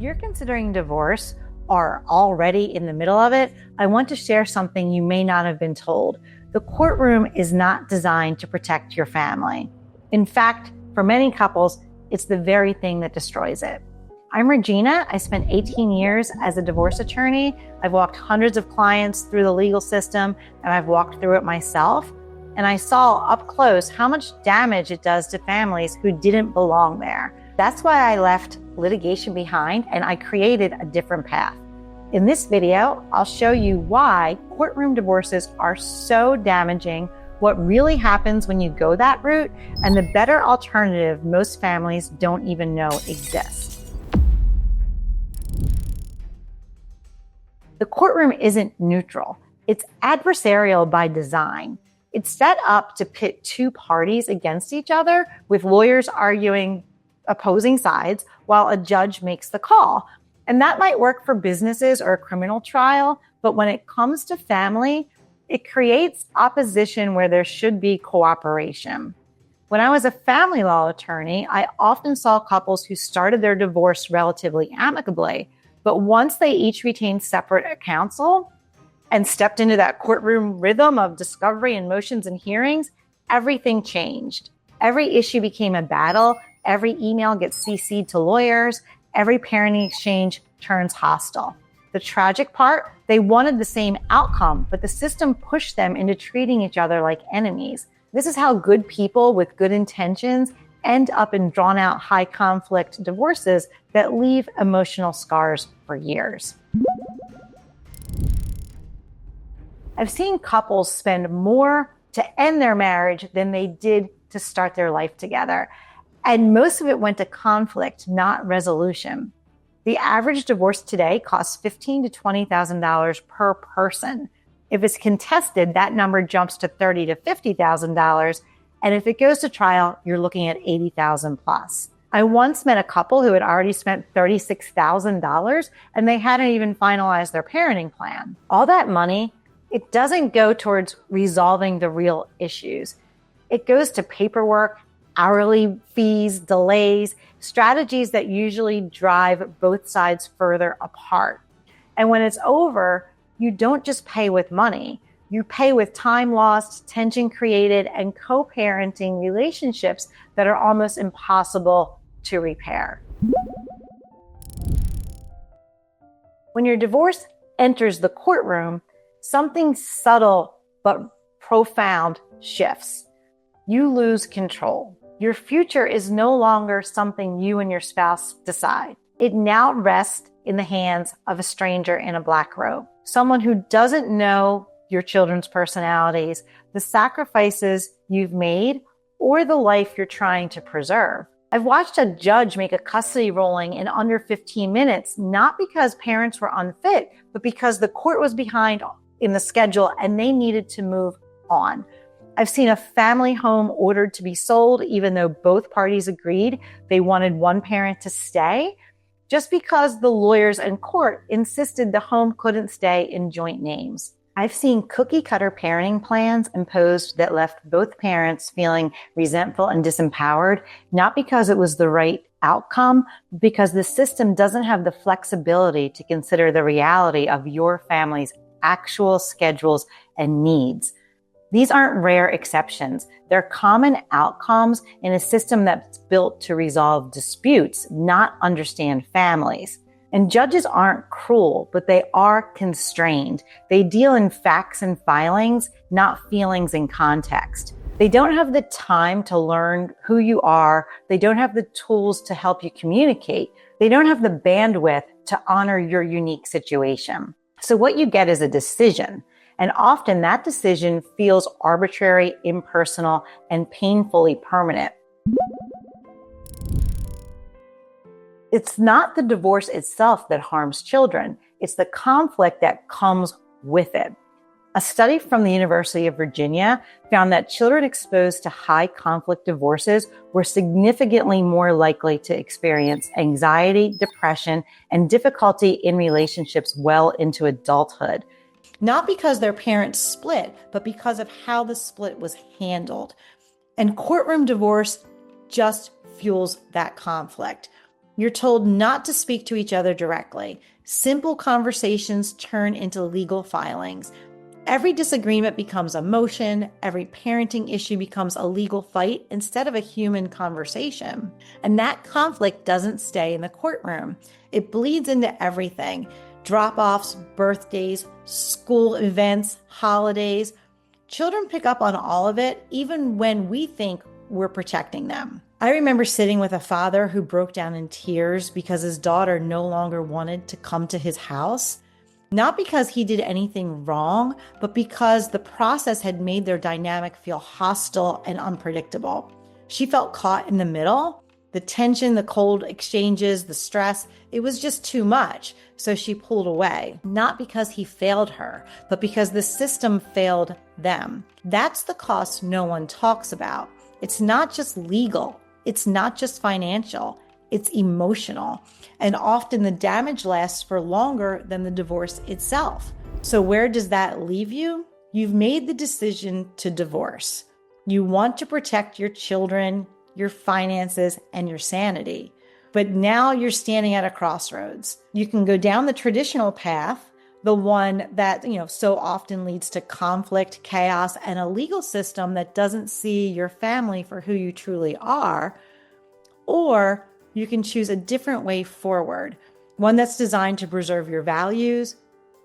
you're considering divorce or already in the middle of it, I want to share something you may not have been told. The courtroom is not designed to protect your family. In fact, for many couples, it's the very thing that destroys it. I'm Regina. I spent 18 years as a divorce attorney. I've walked hundreds of clients through the legal system, and I've walked through it myself. And I saw up close how much damage it does to families who didn't belong there. That's why I left litigation behind and I created a different path. In this video, I'll show you why courtroom divorces are so damaging, what really happens when you go that route, and the better alternative most families don't even know exists. The courtroom isn't neutral. It's adversarial by design. It's set up to pit two parties against each other, with lawyers arguing opposing sides while a judge makes the call. And that might work for businesses or a criminal trial, but when it comes to family, it creates opposition where there should be cooperation. When I was a family law attorney, I often saw couples who started their divorce relatively amicably, but once they each retained separate counsel and stepped into that courtroom rhythm of discovery and motions and hearings, everything changed. Every issue became a battle. Every email gets CC'd to lawyers. Every parenting exchange turns hostile. The tragic part, they wanted the same outcome, but the system pushed them into treating each other like enemies. This is how good people with good intentions end up in drawn-out high conflict divorces that leave emotional scars for years. I've seen couples spend more to end their marriage than they did to start their life together. And most of it went to conflict, not resolution. The average divorce today costs $15,000 to $20,000 per person. If it's contested, that number jumps to $30,000 to $50,000. And if it goes to trial, you're looking at $80,000 plus. I once met a couple who had already spent $36,000 and they hadn't even finalized their parenting plan. All that money, it doesn't go towards resolving the real issues. It goes to paperwork, hourly fees, delays, strategies that usually drive both sides further apart. And when it's over, you don't just pay with money. You pay with time lost, tension created, and co-parenting relationships that are almost impossible to repair. When your divorce enters the courtroom, something subtle but profound shifts. You lose control. Your future is no longer something you and your spouse decide. It now rests in the hands of a stranger in a black robe, someone who doesn't know your children's personalities, the sacrifices you've made, or the life you're trying to preserve. I've watched a judge make a custody ruling in under 15 minutes, not because parents were unfit, but because the court was behind in the schedule and they needed to move on. I've seen a family home ordered to be sold, even though both parties agreed they wanted one parent to stay, just because the lawyers and court insisted the home couldn't stay in joint names. I've seen cookie-cutter parenting plans imposed that left both parents feeling resentful and disempowered, not because it was the right outcome, but because the system doesn't have the flexibility to consider the reality of your family's actual schedules and needs. These aren't rare exceptions. They're common outcomes in a system that's built to resolve disputes, not understand families. And judges aren't cruel, but they are constrained. They deal in facts and filings, not feelings and context. They don't have the time to learn who you are. They don't have the tools to help you communicate. They don't have the bandwidth to honor your unique situation. So what you get is a decision. And often that decision feels arbitrary, impersonal, and painfully permanent. It's not the divorce itself that harms children. It's the conflict that comes with it. A study from the University of Virginia found that children exposed to high conflict divorces were significantly more likely to experience anxiety, depression, and difficulty in relationships well into adulthood. Not because their parents split, but because of how the split was handled. And courtroom divorce just fuels that conflict. You're told not to speak to each other directly. Simple conversations turn into legal filings. Every disagreement becomes a motion. Every parenting issue becomes a legal fight instead of a human conversation. And that conflict doesn't stay in the courtroom. It bleeds into everything. Drop-offs, birthdays, school events, holidays. Children pick up on all of it, even when we think we're protecting them. I remember sitting with a father who broke down in tears because his daughter no longer wanted to come to his house. Not because he did anything wrong, but because the process had made their dynamic feel hostile and unpredictable. She felt caught in the middle. The tension, the cold exchanges, the stress, it was just too much. So she pulled away, not because he failed her, but because the system failed them. That's the cost no one talks about. It's not just legal. It's not just financial. It's emotional. And often the damage lasts for longer than the divorce itself. So where does that leave you? You've made the decision to divorce. You want to protect your children, your finances, and your sanity. But now you're standing at a crossroads. You can go down the traditional path, the one that, so often leads to conflict, chaos, and a legal system that doesn't see your family for who you truly are. Or you can choose a different way forward, one that's designed to preserve your values,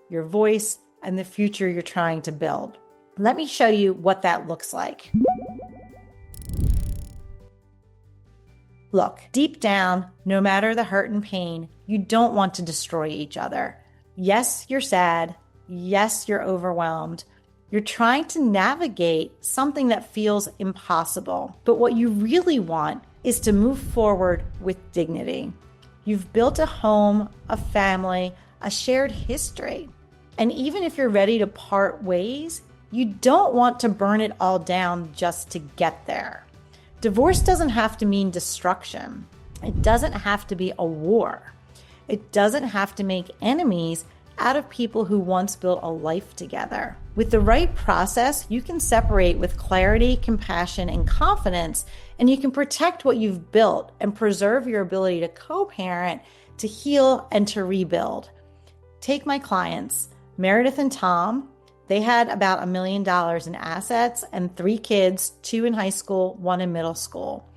your voice, and the future you're trying to build. Let me show you what that looks like. Look, deep down, no matter the hurt and pain, you don't want to destroy each other. Yes, you're sad. Yes, you're overwhelmed. You're trying to navigate something that feels impossible. But what you really want is to move forward with dignity. You've built a home, a family, a shared history. And even if you're ready to part ways, you don't want to burn it all down just to get there. Divorce doesn't have to mean destruction. It doesn't have to be a war. It doesn't have to make enemies out of people who once built a life together. With the right process, you can separate with clarity, compassion, and confidence, and you can protect what you've built and preserve your ability to co-parent, to heal, and to rebuild. Take my clients, Meredith and Tom. They had about $1 million in assets and 3 kids, 2 in high school, 1 in middle school.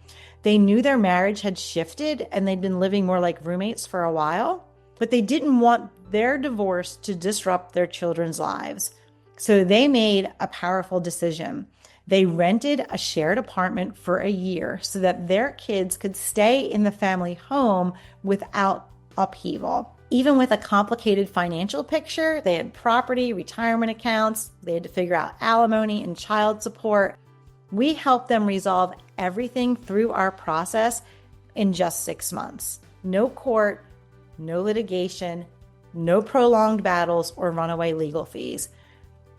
They knew their marriage had shifted and they'd been living more like roommates for a while, but they didn't want their divorce to disrupt their children's lives. So they made a powerful decision. They rented a shared apartment for a year so that their kids could stay in the family home without upheaval. Even with a complicated financial picture, they had property, retirement accounts, they had to figure out alimony and child support. We helped them resolve everything through our process in just 6 months. No court, no litigation, no prolonged battles or runaway legal fees.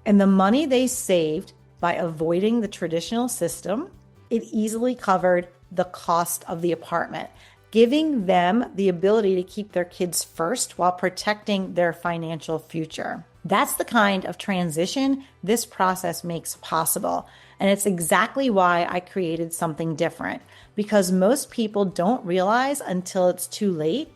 And the money they saved by avoiding the traditional system, it easily covered the cost of the apartment, giving them the ability to keep their kids first while protecting their financial future. That's the kind of transition this process makes possible. And it's exactly why I created something different, because most people don't realize until it's too late,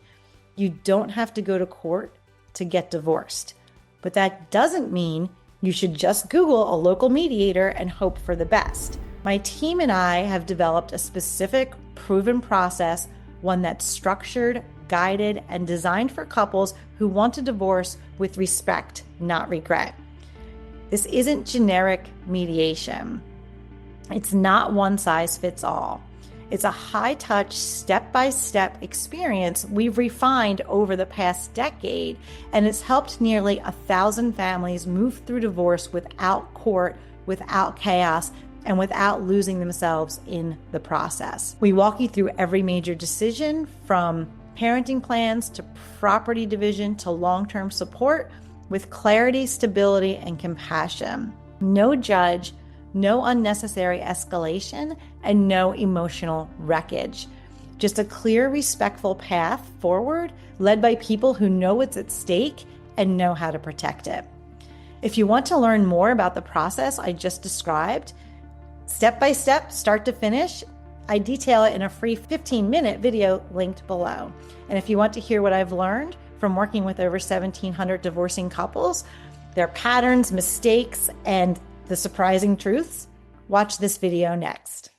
you don't have to go to court to get divorced. But that doesn't mean you should just Google a local mediator and hope for the best. My team and I have developed a specific, proven process, one that's structured, guided, and designed for couples who want to divorce with respect, not regret. This isn't generic mediation. It's not one size fits all. It's a high-touch, step-by-step experience we've refined over the past decade, and it's helped nearly 1,000 families move through divorce without court, without chaos, and without losing themselves in the process. We walk you through every major decision, from parenting plans to property division to long-term support, with clarity, stability, and compassion. No judge, no unnecessary escalation, and no emotional wreckage. Just a clear, respectful path forward led by people who know what's at stake and know how to protect it. If you want to learn more about the process I just described, step by step, start to finish, I detail it in a free 15-minute video linked below. And if you want to hear what I've learned from working with over 1,700 divorcing couples, their patterns, mistakes, and the surprising truths, watch this video next.